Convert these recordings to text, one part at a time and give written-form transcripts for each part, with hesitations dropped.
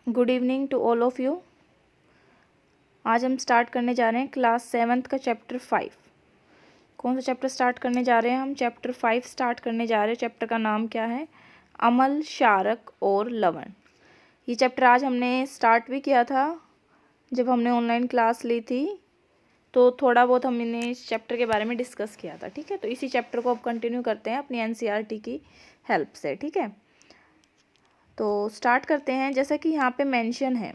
Good evening to all of you. आज हम start करने जा रहे हैं क्लास 7th का चैप्टर 5। कौन सा चैप्टर स्टार्ट करने जा रहे हैं? हम चैप्टर 5 स्टार्ट करने जा रहे हैं। चैप्टर का नाम क्या है? अमल, शारक और लवण। ये चैप्टर आज हमने स्टार्ट भी किया था जब हमने ऑनलाइन क्लास ली थी, तो थोड़ा बहुत हमने इस चैप्टर के बारे में डिस्कस किया था। ठीक है, तो इसी चैप्टर को अब कंटिन्यू करते हैं अपनी NCERT की हेल्प से। ठीक है, तो स्टार्ट करते हैं। जैसा कि यहाँ पे मेंशन है,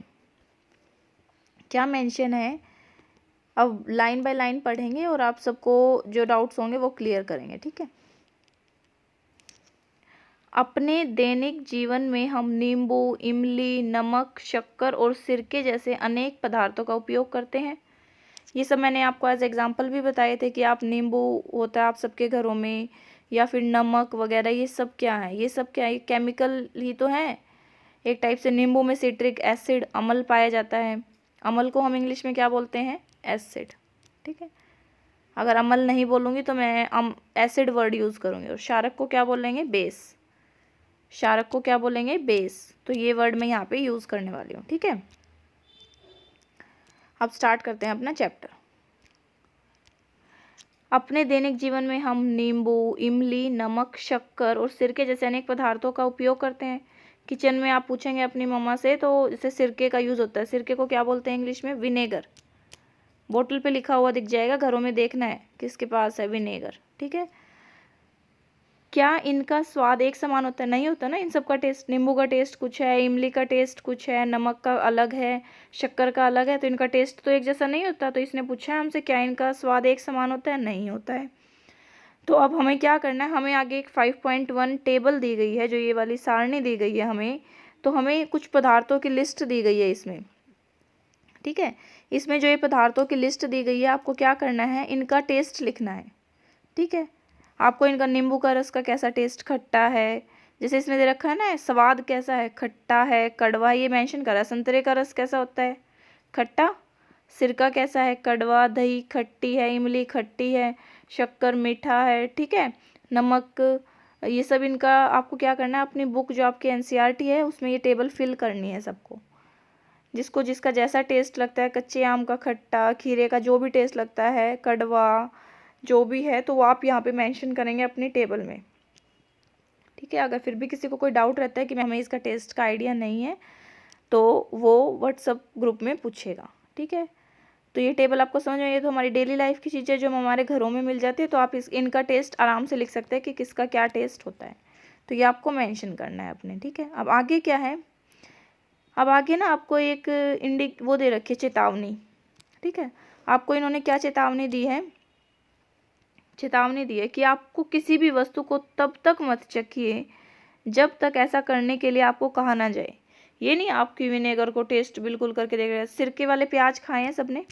क्या मेंशन है, अब लाइन बाय लाइन पढ़ेंगे और आप सबको जो डाउट्स होंगे वो क्लियर करेंगे। ठीक है, अपने दैनिक जीवन में हम नींबू, इमली, नमक, शक्कर और सिरके जैसे अनेक पदार्थों का उपयोग करते हैं। ये सब मैंने आपको एज एग्जांपल भी बताए थे कि आप नींबू होता है आप सबके घरों में, या फिर नमक वगैरह, ये सब क्या है? ये सब क्या है? ये केमिकल ही तो है एक टाइप से। नींबू में सिट्रिक एसिड, अम्ल पाया जाता है। अम्ल को हम इंग्लिश में क्या बोलते हैं? एसिड। ठीक है, अगर अम्ल नहीं बोलूँगी तो मैं एसिड वर्ड यूज़ करूँगी। और शारक को क्या बोलेंगे? बेस। शारक को क्या बोलेंगे? बेस। तो ये वर्ड मैं यहाँ पे यूज़ करने वाली हूँ। ठीक है, अब स्टार्ट करते हैं अपना चैप्टर। अपने दैनिक जीवन में हम नींबू, इमली, नमक, शक्कर और सिरके जैसे अनेक पदार्थों का उपयोग करते हैं। किचन में आप पूछेंगे अपनी मम्मा से तो जैसे सिरके का यूज़ होता है। सिरके को क्या बोलते हैं इंग्लिश में? विनेगर। बोतल पे लिखा हुआ दिख जाएगा, घरों में देखना है किसके पास है विनेगर। ठीक है, क्या इनका स्वाद एक समान होता है? नहीं होता ना, इन सब का टेस्ट, नींबू का टेस्ट कुछ है, इमली का टेस्ट कुछ है, नमक का अलग है, शक्कर का अलग है, तो इनका टेस्ट तो एक जैसा नहीं होता। तो इसने पूछा है हमसे क्या इनका स्वाद एक समान होता है? नहीं होता है। तो अब हमें क्या करना है? हमें आगे एक 5.1 टेबल दी गई है, जो ये वाली सारणी दी गई है हमें। तो हमें कुछ पदार्थों की लिस्ट दी गई है इसमें। ठीक है, इसमें जो ये पदार्थों की लिस्ट दी गई है, आपको क्या करना है? इनका टेस्ट लिखना है। ठीक है, आपको इनका नींबू का रस का कैसा टेस्ट, खट्टा है, जैसे इसमें दे रखा है ना, स्वाद कैसा है, खट्टा है, कड़वा, ये मेंशन करा है। संतरे का रस कैसा होता है? खट्टा। सिरका कैसा है? कड़वा। दही खट्टी है, इमली खट्टी है, शक्कर मीठा है। ठीक है, नमक, ये सब इनका आपको क्या करना है? अपनी बुक जो आपकी NCERT है उसमें ये टेबल फिल करनी है सबको। जिसको जिसका जैसा टेस्ट लगता है, कच्चे आम का खट्टा, खीरे का जो भी टेस्ट लगता है, कड़वा, जो भी है, तो वो आप यहाँ पे मेंशन करेंगे अपनी टेबल में। ठीक है, अगर फिर भी किसी को कोई डाउट रहता है कि हमें इसका टेस्ट का आइडिया नहीं है, तो वो व्हाट्सअप ग्रुप में पूछेगा। ठीक है, तो ये टेबल आपको समझ में, ये तो हमारी डेली लाइफ की चीज़ें जो हमारे घरों में मिल जाती है, तो आप इनका टेस्ट आराम से लिख सकते हैं कि किसका क्या टेस्ट होता है। तो ये आपको मेंशन करना है अपने। ठीक है, अब आगे क्या है? अब आगे ना आपको एक वो दे रखी है, चेतावनी। ठीक है, आपको इन्होंने क्या चेतावनी दी है? चेतावनी दी है कि आपको किसी भी वस्तु को तब तक मत चखिए जब तक ऐसा करने के लिए आपको कहा ना जाए। ये नहीं आपकी विनेगर को टेस्ट बिल्कुल करके देख रहे हैं। सिरके वाले प्याज खाए हैं सबने?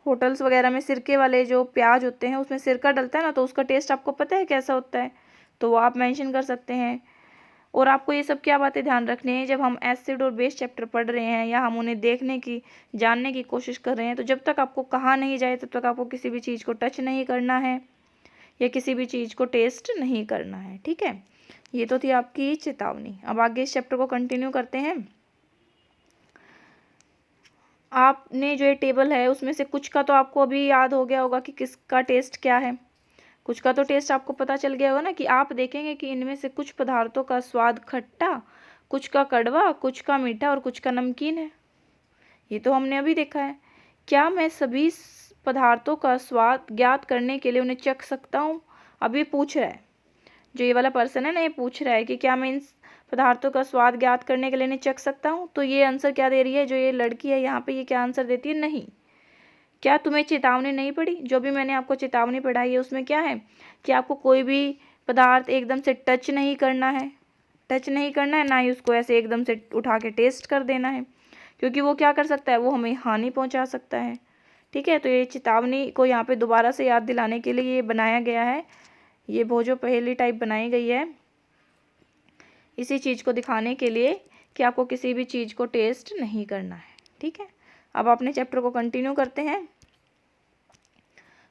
होटल्स वगैरह में सिरके वाले जो प्याज होते हैं उसमें सिरका डलता है ना, तो उसका टेस्ट आपको पता है कैसा होता है? तो वो आप मेंशन कर सकते हैं। और आपको ये सब क्या बातें ध्यान रखनी है जब हम एसिड और बेस चैप्टर पढ़ रहे हैं या हम उन्हें देखने की, जानने की कोशिश कर रहे हैं, तो जब तक आपको कहा नहीं जाए तब तक आपको किसी भी चीज़ को टच नहीं करना है या किसी भी चीज़ को टेस्ट नहीं करना है। ठीक है, ये तो थी आपकी चेतावनी। अब आगे इस चैप्टर को कंटिन्यू करते हैं। आपने जो ये टेबल है उसमें से कुछ का तो आपको अभी याद हो गया होगा कि किसका टेस्ट क्या है। कुछ का तो टेस्ट आपको पता चल गया होगा ना, कि आप देखेंगे कि इनमें से कुछ पदार्थों का स्वाद खट्टा, कुछ का कड़वा, कुछ का मीठा और कुछ का नमकीन है। ये तो हमने अभी देखा है। क्या मैं सभी पदार्थों का स्वाद ज्ञात करने के लिए उन्हें चख सकता हूँ? अब ये पूछ रहा है, जो ये वाला पर्सन है ना, ये पूछ रहा है कि क्या मैं इन पदार्थों का स्वाद ज्ञात करने के लिए इन्हें चख सकता हूँ? तो ये आंसर क्या दे रही है? जो ये लड़की है यहाँ पे, ये क्या आंसर देती है? नहीं। क्या तुम्हें चेतावनी नहीं पड़ी? जो भी मैंने आपको चेतावनी पढ़ाई है उसमें क्या है कि आपको कोई भी पदार्थ एकदम से टच नहीं करना है। टच नहीं करना है, ना ही उसको ऐसे एकदम से उठा के टेस्ट कर देना है, क्योंकि वो क्या कर सकता है? वो हमें हानि पहुंचा सकता है। ठीक है, तो ये चेतावनी को यहाँ पे दोबारा से याद दिलाने के लिए ये बनाया गया है। ये भोजो पहेली टाइप बनाई गई है इसी चीज़ को दिखाने के लिए कि आपको किसी भी चीज़ को टेस्ट नहीं करना है। ठीक है, अब अपने चैप्टर को कंटिन्यू करते हैं।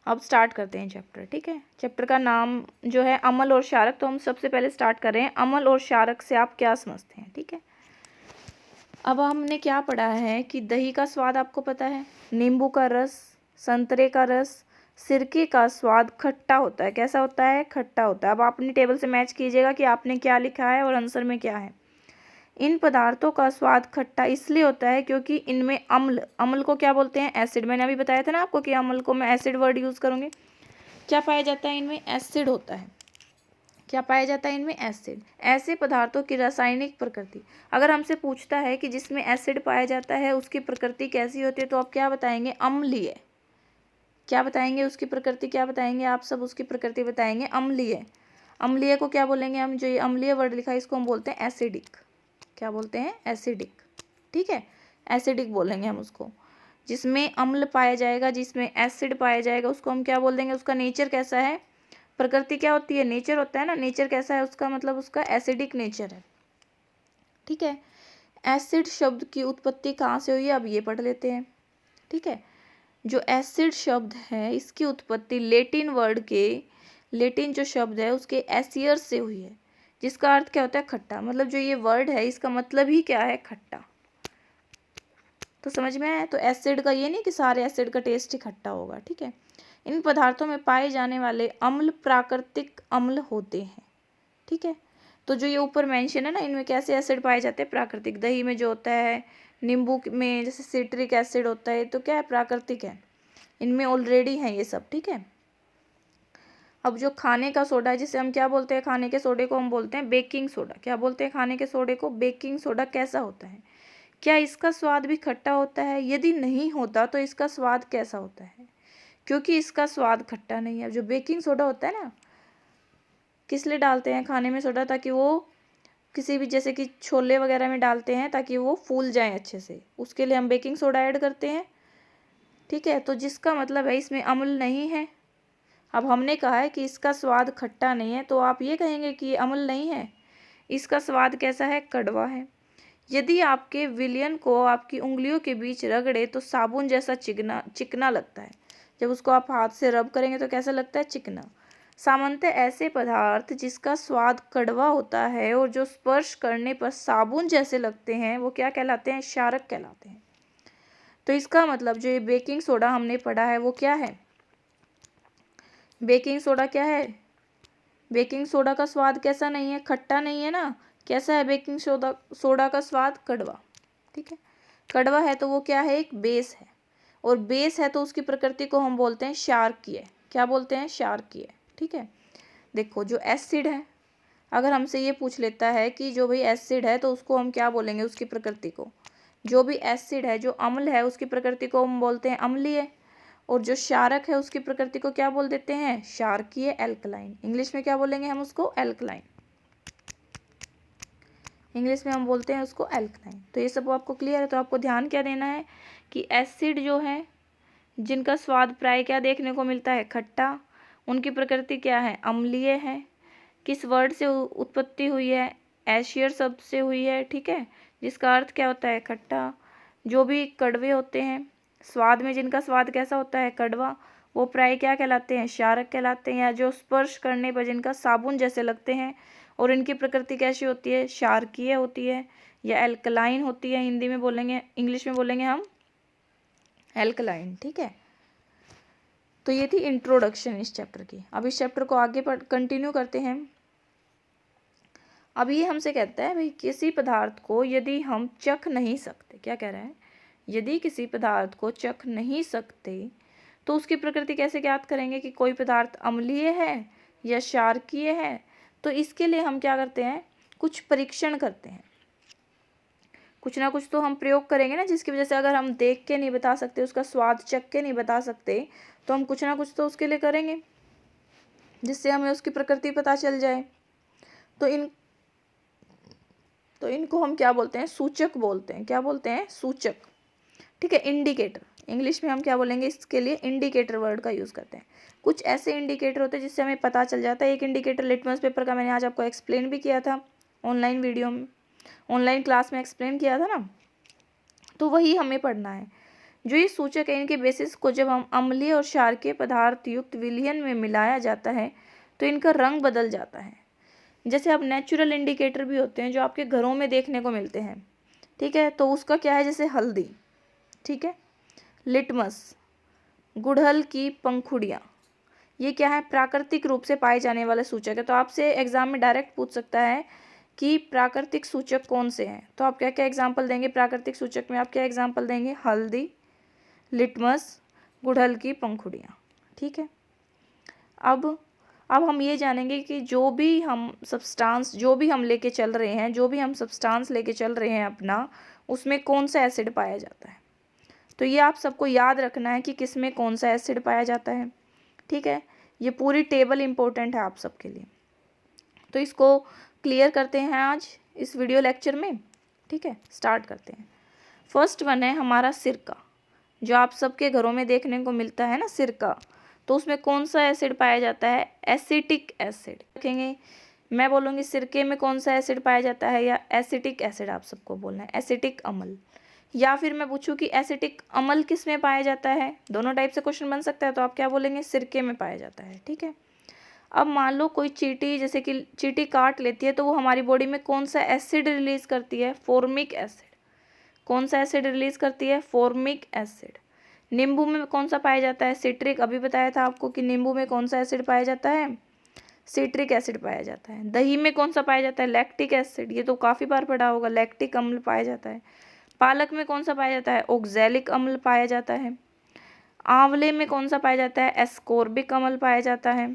अब स्टार्ट करते हैं चैप्टर। ठीक है, चैप्टर का नाम जो है अमल और शारक। तो हम सबसे पहले स्टार्ट कर रहे हैं, अमल और शारक से आप क्या समझते हैं? ठीक है, अब हमने क्या पढ़ा है कि दही का स्वाद आपको पता है, नींबू का रस, संतरे का रस, सिरके का स्वाद खट्टा होता है। कैसा होता है? खट्टा होता है। अब आप अपनी टेबल से मैच कीजिएगा कि आपने क्या लिखा है और आंसर में क्या है। इन पदार्थों का स्वाद खट्टा इसलिए होता है क्योंकि इनमें अम्ल, अम्ल को क्या बोलते हैं? एसिड। मैंने अभी बताया था ना आपको कि अम्ल को मैं एसिड वर्ड यूज़ करूँगी। क्या पाया जाता है इनमें? एसिड होता है। क्या पाया जाता है इनमें? एसिड। ऐसे पदार्थों की रासायनिक प्रकृति, अगर हमसे पूछता है कि जिसमें एसिड पाया जाता है उसकी प्रकृति कैसी होती है, तो आप क्या बताएंगे? अम्लीय। क्या बताएंगे? उसकी प्रकृति क्या बताएंगे आप सब? उसकी प्रकृति बताएंगे अम्लीय। अम्लीय को क्या बोलेंगे हम? जो ये अम्लीय वर्ड लिखा है इसको हम बोलते हैं एसिडिक। क्या बोलते हैं? एसिडिक। ठीक है, एसिडिक बोलेंगे हम उसको। जिसमें अम्ल पाया जाएगा, जिसमें एसिड पाया जाएगा, उसको हम क्या बोल देंगे? उसका नेचर कैसा है? प्रकृति क्या होती है? नेचर होता है ना। नेचर कैसा है उसका? मतलब उसका एसिडिक नेचर है। ठीक है। एसिड शब्द की उत्पत्ति कहाँ से हुई है? अब ये पढ़ लेते हैं। ठीक है। जो एसिड शब्द है इसकी उत्पत्ति लेटिन जो शब्द है उसके एसियर से हुई है, जिसका अर्थ क्या होता है? खट्टा। मतलब जो ये वर्ड है इसका मतलब ही क्या है? खट्टा। तो समझ में आया? तो एसिड का ये नहीं कि सारे एसिड का टेस्ट ही खट्टा होगा। ठीक है। इन पदार्थों में पाए जाने वाले अम्ल प्राकृतिक अम्ल होते हैं। ठीक है। तो जो ये ऊपर मेंशन है ना, इनमें कैसे एसिड पाए जाते हैं? प्राकृतिक। दही में जो होता है, नींबू में जैसे सिट्रिक एसिड होता है, तो क्या है? प्राकृतिक है। इनमें ऑलरेडी है ये सब। ठीक है। अब जो खाने का सोडा है, जिसे हम क्या बोलते हैं? खाने के सोडे को हम बोलते हैं बेकिंग सोडा। क्या बोलते हैं खाने के सोडे को? Baking soda. कैसा होता है? क्या इसका स्वाद भी खट्टा होता है? यदि नहीं होता तो इसका स्वाद कैसा होता है? क्योंकि इसका स्वाद खट्टा नहीं है। जो बेकिंग सोडा होता है ना, किस लिए डालते हैं खाने में सोडा? ताकि वो किसी भी, जैसे कि छोले वगैरह में डालते हैं ताकि वो फूल जाएं अच्छे से, उसके लिए हम बेकिंग सोडा ऐड करते हैं। ठीक है। तो जिसका मतलब है इसमें अम्ल नहीं है। अब हमने कहा है कि इसका स्वाद खट्टा नहीं है, तो आप ये कहेंगे कि ये अम्ल नहीं है। इसका स्वाद कैसा है? कड़वा है। यदि आपके विलयन को आपकी उंगलियों के बीच रगड़े तो साबुन जैसा चिकना लगता है। जब उसको आप हाथ से रब करेंगे तो कैसा लगता है? चिकना। सामान्यतः ऐसे पदार्थ जिसका स्वाद कड़वा होता है और जो स्पर्श करने पर साबुन जैसे लगते हैं, वो क्या कहलाते हैं? क्षारक कहलाते हैं। तो इसका मतलब जो ये बेकिंग सोडा हमने पढ़ा है वो क्या है? बेकिंग सोडा क्या है? बेकिंग सोडा का स्वाद कैसा नहीं है? खट्टा नहीं है ना। कैसा है बेकिंग सोडा का स्वाद? कड़वा। ठीक है। कड़वा है तो वो क्या है? एक बेस है। और बेस है तो उसकी प्रकृति को हम बोलते हैं क्षारकीय। क्या बोलते हैं? क्षारकीय। ठीक है। देखो, जो एसिड है, अगर हमसे ये पूछ लेता है कि जो भी एसिड है तो उसको हम क्या बोलेंगे? उसकी प्रकृति को। जो भी एसिड है, जो अम्ल है, उसकी प्रकृति को हम बोलते हैं अम्लीय। और जो क्षारक है उसकी प्रकृति को क्या बोल देते हैं? क्षारकीय, एल्कलाइन। इंग्लिश में क्या बोलेंगे हम उसको? एल्कलाइन। इंग्लिश में हम बोलते हैं उसको एल्कलाइन। तो ये सब आपको क्लियर है। तो आपको ध्यान क्या देना है कि एसिड जो है, जिनका स्वाद प्राय क्या देखने को मिलता है? खट्टा, उनकी प्रकृति क्या है? अम्लीय है। किस वर्ड से उत्पत्ति हुई है? एशियर शब्द से हुई है। ठीक है। जिसका अर्थ क्या होता है? खट्टा। जो भी कड़वे होते हैं, स्वाद में जिनका स्वाद कैसा होता है? कड़वा, वो प्राय क्या कहलाते हैं? क्षारक कहलाते हैं। या जो स्पर्श करने पर जिनका साबुन जैसे लगते हैं और इनकी प्रकृति कैसी होती है? क्षारकीय होती है या एल्कलाइन होती है। हिंदी में बोलेंगे, इंग्लिश में बोलेंगे हम एल्कलाइन। ठीक है। तो ये थी इंट्रोडक्शन इस चैप्टर की। अब इस चैप्टर को आगे कंटिन्यू करते हैं। अब ये हमसे कहता है भाई, किसी पदार्थ को यदि हम चख नहीं सकते, क्या कह रहे हैं? यदि किसी पदार्थ को चख नहीं सकते तो उसकी प्रकृति कैसे ज्ञात करेंगे कि कोई पदार्थ अम्लीय है या क्षारकीय है? तो इसके लिए हम क्या करते हैं? कुछ परीक्षण करते हैं। कुछ ना कुछ तो हम प्रयोग करेंगे ना, जिसकी वजह से अगर हम देख के नहीं बता सकते, उसका स्वाद चख के नहीं बता सकते, तो हम कुछ ना कुछ तो उसके लिए करेंगे जिससे हमें उसकी प्रकृति पता चल जाए। तो इनको हम क्या बोलते हैं? सूचक बोलते हैं। क्या बोलते हैं? सूचक। ठीक है। इंडिकेटर। इंग्लिश में हम क्या बोलेंगे इसके लिए? इंडिकेटर वर्ड का यूज़ करते हैं। कुछ ऐसे इंडिकेटर होते हैं जिससे हमें पता चल जाता है। एक इंडिकेटर लिटमस पेपर का मैंने आज आपको एक्सप्लेन भी किया था ऑनलाइन वीडियो में, ऑनलाइन क्लास में एक्सप्लेन किया था ना। तो वही हमें पढ़ना है। जो ये सूचक है, इनके बेसिस को जब हम अम्लीय और क्षारकीय पदार्थ युक्त विलयन में मिलाया जाता है तो इनका रंग बदल जाता है। जैसे अब नेचुरल इंडिकेटर भी होते हैं जो आपके घरों में देखने को मिलते हैं। ठीक है, तो उसका क्या है, जैसे हल्दी, ठीक है। लिटमस, गुड़हल की पंखुड़ियाँ, ये क्या है, प्राकृतिक रूप से पाए जाने वाले सूचक है। तो आपसे एग्जाम में डायरेक्ट पूछ सकता है कि प्राकृतिक सूचक कौन से हैं, तो आप क्या क्या एग्जाम्पल देंगे प्राकृतिक सूचक में, आप क्या एग्जाम्पल देंगे, हल्दी, लिटमस, गुड़हल की पंखुड़ियाँ, ठीक है। अब हम ये जानेंगे कि जो भी हम सब्सटेंस, जो भी हम लेके चल रहे हैं, जो भी हम सब्सटेंस लेके चल रहे हैं अपना, उसमें कौन सा एसिड पाया जाता है। तो ये आप सबको याद रखना है कि किस में कौन सा एसिड पाया जाता है, ठीक है। ये पूरी टेबल इम्पोर्टेंट है आप सबके लिए, तो इसको क्लियर करते हैं आज इस वीडियो लेक्चर में, ठीक है। स्टार्ट करते हैं। फर्स्ट वन है हमारा सिरका, जो आप सबके घरों में देखने को मिलता है ना, सिरका। तो उसमें कौन सा एसिड पाया जाता है, एसिटिक एसिड। देखेंगे, मैं बोलूँगी सिरके में कौन सा एसिड पाया जाता है, या एसिटिक एसिड आप सबको बोलना है, एसिटिक अम्ल। या फिर मैं पूछूं कि एसिटिक अम्ल किस में पाया जाता है, दोनों टाइप से क्वेश्चन बन सकता है, तो आप क्या बोलेंगे, सिरके में पाया जाता है, ठीक है। अब मान लो कोई चींटी, जैसे कि चींटी काट लेती है, तो वो हमारी बॉडी में कौन सा एसिड रिलीज करती है, फॉर्मिक एसिड। कौन सा एसिड रिलीज करती है, फॉर्मिक एसिड। नींबू में कौन सा पाया जाता है, सिट्रिक। अभी बताया था आपको कि नींबू में कौन सा एसिड पाया जाता है, सिट्रिक एसिड पाया जाता है। दही में कौन सा पाया जाता है, लैक्टिक एसिड, ये तो काफ़ी बार पढ़ा होगा, लैक्टिक अम्ल पाया जाता है। पालक में कौन सा पाया जाता है, ऑक्सैलिक अम्ल पाया जाता है। आंवले में कौन सा पाया जाता है, एस्कोर्बिक अम्ल पाया जाता है।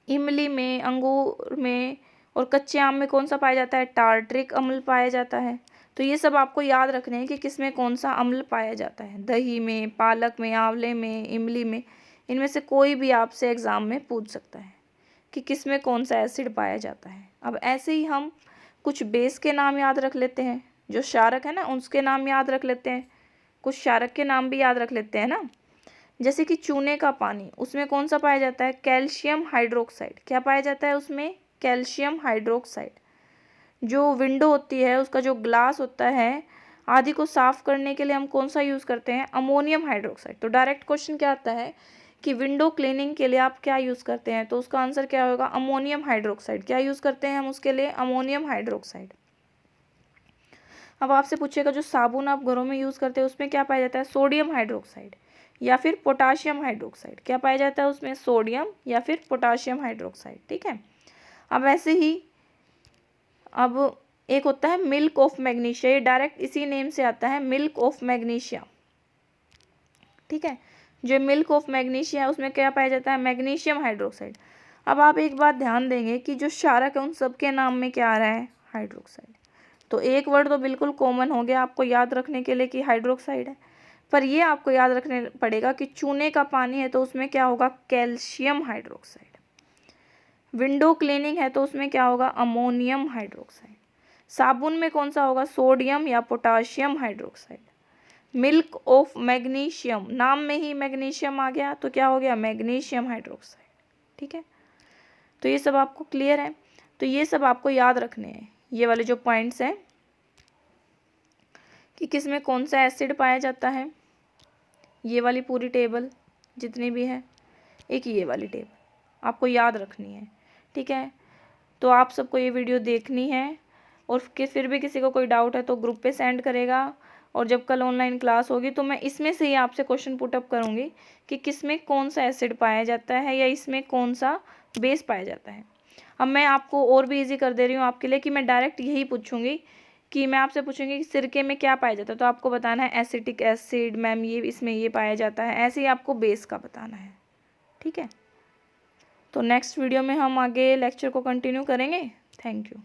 इमली में, अंगूर में और कच्चे आम में कौन सा पाया जाता है, टार्ट्रिक अम्ल पाया जाता है। तो ये सब आपको याद रखने हैं कि किस में कौन सा अम्ल पाया जाता है, दही में, पालक में, आंवले में, इमली में, इनमें से कोई भी आपसे एग्ज़ाम में पूछ सकता है कि किस में कौन सा एसिड पाया जाता है। अब ऐसे ही हम कुछ बेस के नाम याद रख लेते हैं, जो क्षारक है ना उसके नाम याद रख लेते हैं, कुछ क्षारक के नाम भी याद रख लेते हैं ना। जैसे कि चूने का पानी, उसमें कौन सा पाया जाता है, कैल्शियम हाइड्रोक्साइड। क्या पाया जाता है उसमें, कैल्शियम हाइड्रोक्साइड। जो विंडो होती है, उसका जो ग्लास होता है आदि को साफ करने के लिए हम कौन सा यूज़ करते हैं, अमोनियम हाइड्रोक्साइड। तो डायरेक्ट क्वेश्चन क्या आता है कि विंडो क्लीनिंग के लिए आप क्या यूज़ करते हैं, तो उसका आंसर क्या होगा, अमोनियम हाइड्रोक्साइड। क्या यूज़ करते हैं हम उसके लिए, अमोनियम हाइड्रोक्साइड। अब आपसे पूछेगा जो साबुन आप घरों में यूज़ करते हैं उसमें क्या पाया जाता है, सोडियम हाइड्रोक्साइड या फिर पोटाशियम हाइड्रोक्साइड। क्या पाया जाता है उसमें, सोडियम या फिर पोटाशियम हाइड्रोक्साइड, ठीक है। अब ऐसे ही अब एक होता है मिल्क ऑफ मैग्नीशिया, ये डायरेक्ट इसी नेम से आता है, मिल्क ऑफ मैग्नीशिया, ठीक है। जो मिल्क ऑफ मैग्नीशिया है उसमें क्या पाया जाता है, मैग्नीशियम हाइड्रोक्साइड। अब आप एक बात ध्यान देंगे कि जो क्षारक है उन सबके नाम में क्या आ रहा है, हाइड्रोक्साइड। तो एक वर्ड तो बिल्कुल कॉमन हो गया आपको याद रखने के लिए कि हाइड्रोक्साइड है, पर ये आपको याद रखने पड़ेगा कि चूने का पानी है तो उसमें क्या होगा, कैल्शियम हाइड्रोक्साइड। विंडो क्लीनिंग है तो उसमें क्या होगा, अमोनियम हाइड्रोक्साइड। साबुन में कौन सा होगा, सोडियम या potassium hydroxide. Milk of magnesium, नाम में ही मैग्नीशियम आ गया तो क्या हो गया, मैग्नीशियम हाइड्रोक्साइड, ठीक है। तो ये सब आपको क्लियर है, तो ये सब आपको याद रखने हैं, ये वाले जो पॉइंट्स हैं कि किस में कौन सा एसिड पाया जाता है, ये वाली पूरी टेबल जितनी भी है, एक ये वाली टेबल आपको याद रखनी है, ठीक है। तो आप सबको ये वीडियो देखनी है, और फिर भी किसी को कोई डाउट है तो ग्रुप पे सेंड करेगा, और जब कल ऑनलाइन क्लास होगी तो मैं इसमें से ही आपसे क्वेश्चन पुटअप करूँगी कि किस में कौन सा एसिड पाया जाता है या इसमें कौन सा बेस पाया जाता है। अब मैं आपको और भी इजी कर दे रही हूँ आपके लिए कि मैं डायरेक्ट यही पूछूंगी कि मैं आपसे पूछूंगी कि सिरके में क्या पाया जाता है, तो आपको बताना है एसिटिक एसिड मैम, ये इसमें ये पाया जाता है, ऐसे ही आपको बेस का बताना है, ठीक है। तो नेक्स्ट वीडियो में हम आगे लेक्चर को कंटिन्यू करेंगे। Thank you.